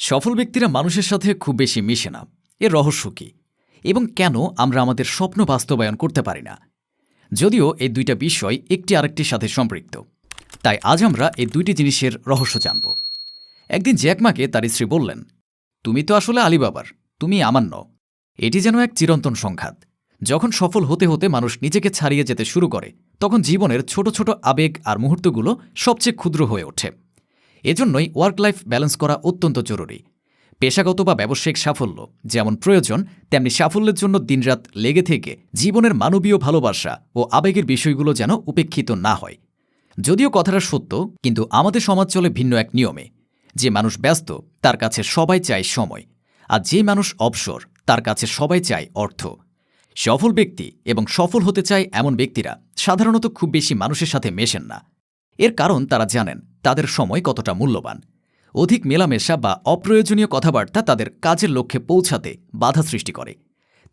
সফল ব্যক্তিরা মানুষের সাথে খুব বেশি মিশে না। এর রহস্য কী এবং কেন আমরা আমাদের স্বপ্ন বাস্তবায়ন করতে পারি না? যদিও এই দুইটা বিষয় একটি আরেকটির সাথে সম্পৃক্ত, তাই আজ আমরা এই দুইটি জিনিসের রহস্য জানব। একদিন জ্যাকমাকে তার স্ত্রী বললেন, তুমি তো আসলে আলিবাবার, তুমি আমার নও। এটি যেন এক চিরন্তন সংঘাত। যখন সফল হতে হতে মানুষ নিজেকে ছাড়িয়ে যেতে শুরু করে, তখন জীবনের ছোট ছোট আবেগ আর মুহূর্তগুলো সবচেয়ে ক্ষুদ্র হয়ে ওঠে। এজন্যই ওয়ার্ক লাইফ ব্যালেন্স করা অত্যন্ত জরুরি। পেশাগত বা ব্যবসায়িক সাফল্য যেমন প্রয়োজন, তেমনি সাফল্যের জন্য দিনরাত লেগে থেকে জীবনের মানবীয় ভালোবাসা ও আবেগের বিষয়গুলো যেন উপেক্ষিত না হয়। যদিও কথাটা সত্য, কিন্তু আমাদের সমাজ চলে ভিন্ন এক নিয়মে। যে মানুষ ব্যস্ত, তার কাছে সবাই চায় সময়, আর যে মানুষ অবসর, তার কাছে সবাই চায় অর্থ। সফল ব্যক্তি এবং সফল হতে চায় এমন ব্যক্তিরা সাধারণত খুব বেশি মানুষের সাথে মেশেন না। এর কারণ তারা জানেন তাদের সময় কতটা মূল্যবান। অধিক মেলামেশা বা অপ্রয়োজনীয় কথাবার্তা তাদের কাজের লক্ষ্যে পৌঁছাতে বাধা সৃষ্টি করে।